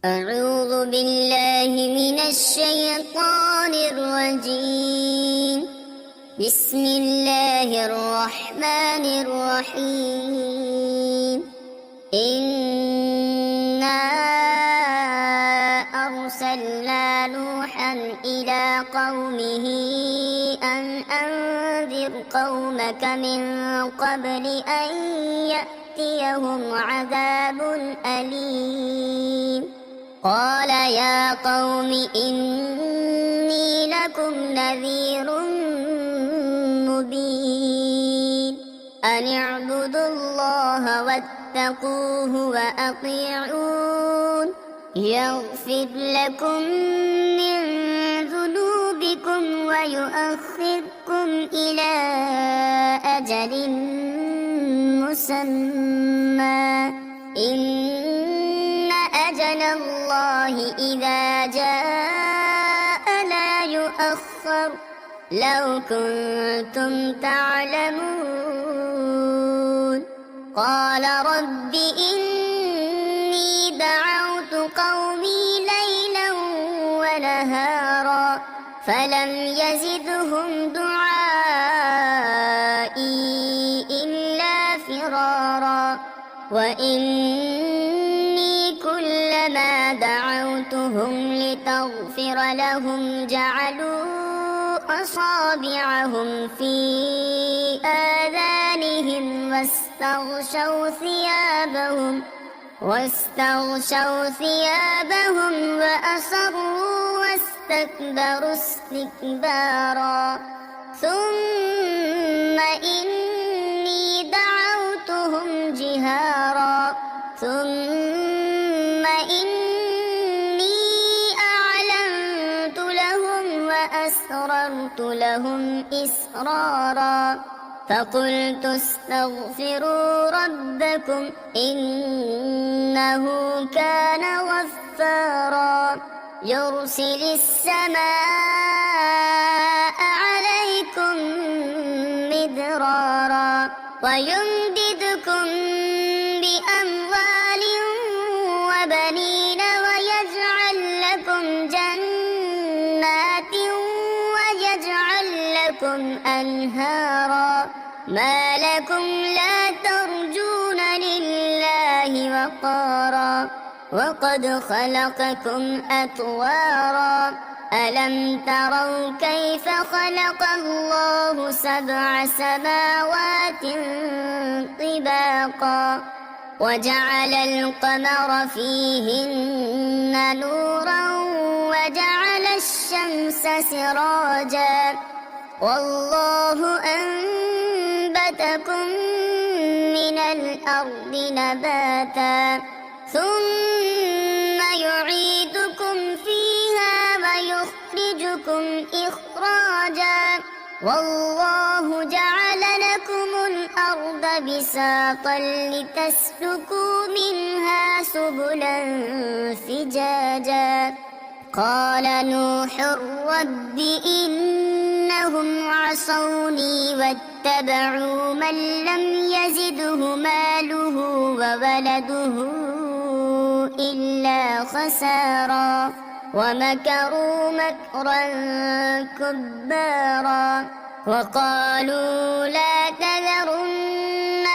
أعوذ بالله من الشيطان الرجيم. بسم الله الرحمن الرحيم. إنا أرسلنا نوحا إلى قومه أن أنذر قومك من قبل أن يأتيهم عذاب أليم. قال يا قوم إني لكم نذير مبين أن اعبدوا الله واتقوه وأطيعون يغفر لكم من ذنوبكم ويؤخركم إلى أجل مسمى إن أجل الله إذا جاء لا يؤخر لو كنتم تعلمون. قال رب إني دعوت قومي ليلا ونهارا فلم يزدهم دعائي إلا فرارا وإني كلما دعوتهم لتغفر لهم جعلوا أصابعهم في آذانهم واستغشوا ثيابهم وأصروا واستكبروا استكبارا ثم إني دعوتهم جهارا ثم إني أعلنت لهم وأسررت لهم إسرارا فقلت استغفروا ربكم إنه كان غفارا يرسل السماء عليكم مدرارا ويمددكم بأموال وبنين ويجعل لكم جنات ويجعل لكم أنهارا ما لكم لا ترجون لله وقارا وقد خلقكم أطوارا ألم تروا كيف خلق الله 7 سماوات طباقا وجعل القمر فيهن نورا وجعل الشمس سراجا والله أنبتكم من الأرض نباتا ثم يعيدكم فيها ويخرجكم إخراجا والله جعل لكم الأرض بساطا لتسلكوا منها سبلا فجاجا قال نوح رب إنهم عصوني واتبعوا من لم يزده ماله وولده إلا خسارا ومكروا مكرا كبارا وقالوا لا تذرن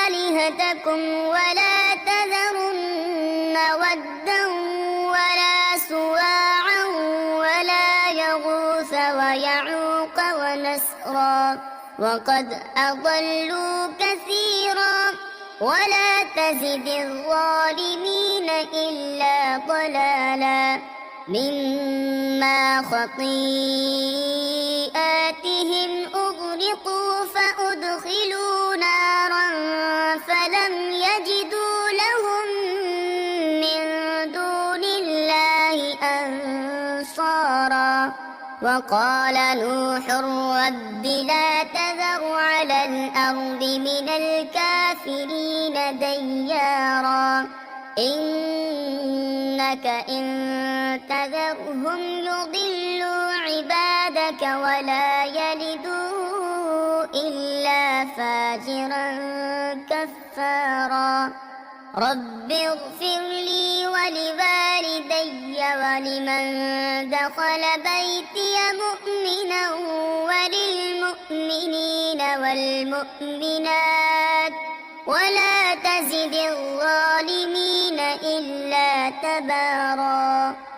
آلهتكم ولا تذرن ودا ولا سواعا ولا يغوث ويعوق ونسرا وقد أضلوا كثيرا ولا تزد الظالمين إلا ضلالا مما خطيئاتهم أغرقوا فأدخلوا نارا فلم يجدوا لهم من دون الله أنصارا وقال نوح رب لا تذر على الأرض من الكافرين ديارا إنك إن تذرهم يضلوا عبادك ولا يلدوا إلا فاجرا كفارا رب اغفر لي ولوالدي ولمن دخل بيتي مؤمنا وللمؤمنين والمؤمنات ولا تزد الظالمين إلا تباراً.